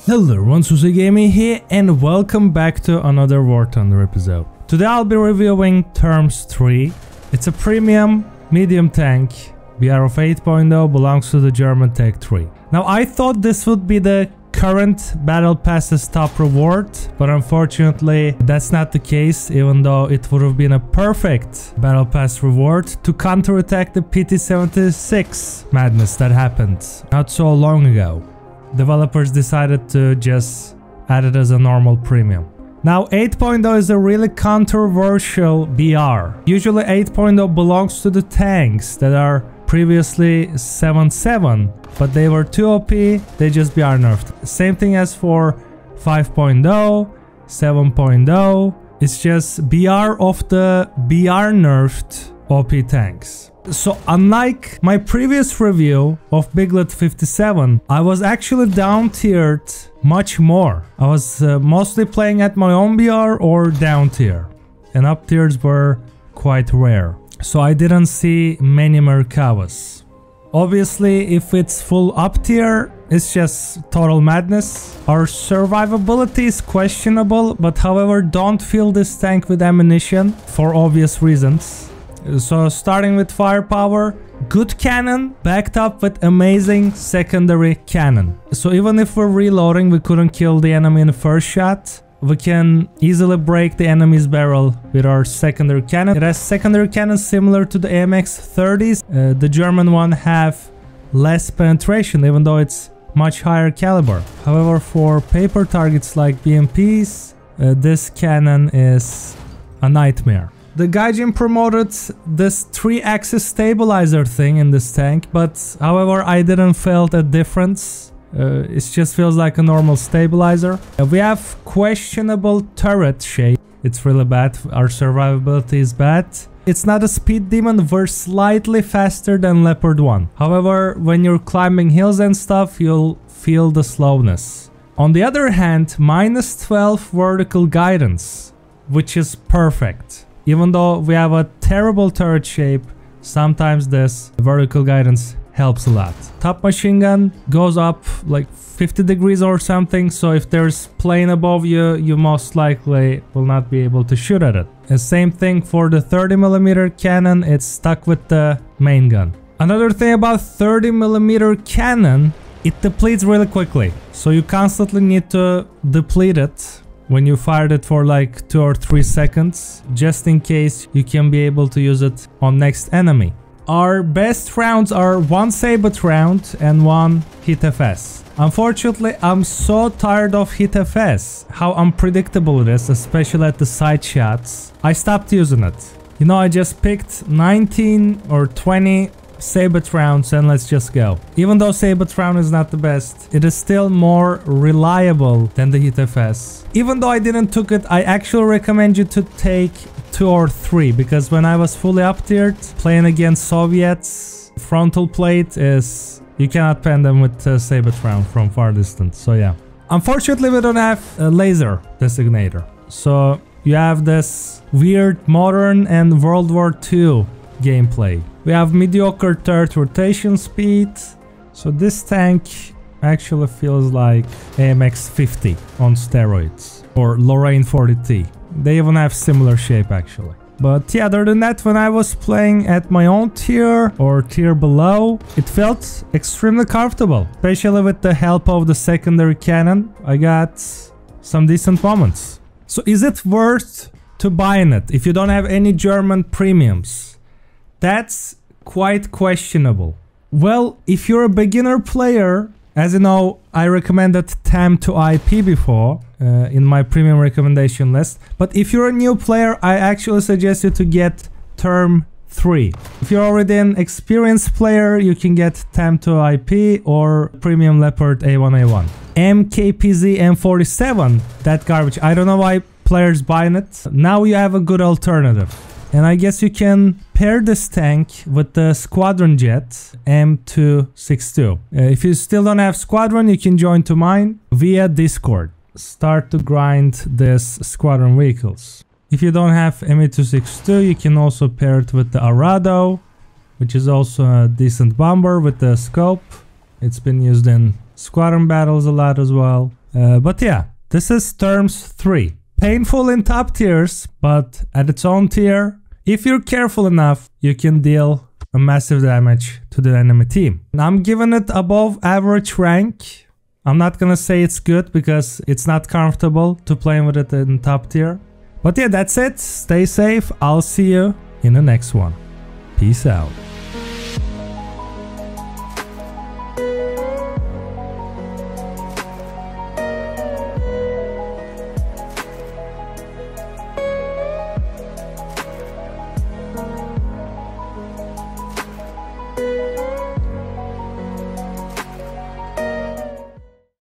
Hello everyone, Gaming here and welcome back to another War Thunder episode. Today I'll be reviewing Turm's 3. It's a premium medium tank, BR of 8.0, belongs to the German Tech 3. Now I thought this would be the current Battle Pass's top reward, but unfortunately that's not the case, even though it would have been a perfect Battle Pass reward to counterattack the PT-76 madness that happened not so long ago. Developers decided to just add it as a normal premium. Now 8.0 is a really controversial BR. Usually 8.0 belongs to the tanks that are previously 7.7, but they were too OP, they just BR nerfed. Same thing as for 5.0, 7.0, it's just BR of the BR nerfed OP tanks. So unlike my previous review of Biglet 57, I was actually down tiered much more. I was mostly playing at my own BR or down tier, and up tiers were quite rare. So I didn't see many Merkavas. Obviously, if it's full up tier, it's just total madness. Our survivability is questionable, but however, don't fill this tank with ammunition for obvious reasons. So starting with firepower, good cannon backed up with amazing secondary cannon. So even if we're reloading, we couldn't kill the enemy in the first shot, we can easily break the enemy's barrel with our secondary cannon. It has secondary cannon similar to the AMX-30s. The German one have less penetration, even though it's much higher caliber. However, for paper targets like BMPs, this cannon is a nightmare. The gaijin promoted this 3-axis stabilizer thing in this tank, but however I didn't feel a difference. It just feels like a normal stabilizer. We have questionable turret shape. It's really bad. Our survivability is bad. It's not a speed demon. We're slightly faster than Leopard 1. However, when you're climbing hills and stuff, you'll feel the slowness. On the other hand, minus 12 vertical guidance, which is perfect. Even though we have a terrible turret shape, sometimes this vertical guidance helps a lot. Top machine gun goes up like 50 degrees or something, so if there's plane above you, you most likely will not be able to shoot at it. And same thing for the 30mm cannon, it's stuck with the main gun. Another thing about 30mm cannon, it depletes really quickly, so you constantly need to deplete it when you fired it for like 2 or 3 seconds, just in case you can be able to use it on next enemy. Our best rounds are 1 Sabot round and 1 hit FS. Unfortunately, I'm so tired of hit FS, how unpredictable it is, especially at the side shots. I stopped using it. You know, I just picked 19 or 20 Sabot rounds and let's just go. Even though Sabot round is not the best, it is still more reliable than the hit FS. Even though I didn't took it, I actually recommend you to take 2 or 3, because when I was fully up tiered playing against Soviets, frontal plate is, you cannot pen them with Sabot round from far distance. So yeah, unfortunately we don't have a laser designator, so you have this weird modern and World War II gameplay. We have mediocre turret rotation speed, so this tank actually feels like AMX-50 on steroids, or Lorraine 40T. They even have similar shape actually. But yeah, other than that, when I was playing at my own tier or tier below, it felt extremely comfortable, especially with the help of the secondary cannon. I got some decent moments. So is it worth to buying it if you don't have any German premiums? That's quite questionable. Well, if you're a beginner player, as you know, I recommended TAM to IP before in my premium recommendation list. But if you're a new player, I actually suggest you to get Turm 3. If you're already an experienced player, you can get TAM to IP or Premium Leopard A1A1. MKPZ M47, that garbage. I don't know why players buying it. Now you have a good alternative. And I guess you can pair this tank with the squadron jet M262. If you still don't have squadron, you can join to mine via Discord. Start to grind this squadron vehicles. If you don't have M262, you can also pair it with the Arado, which is also a decent bomber with the scope. It's been used in squadron battles a lot as well. But yeah, this is Turm's 3. Painful in top tiers, but at its own tier, if you're careful enough, you can deal a massive damage to the enemy team. I'm giving it above average rank. I'm not gonna say it's good because it's not comfortable to play with it in top tier. But yeah, that's it. Stay safe. I'll see you in the next one. Peace out.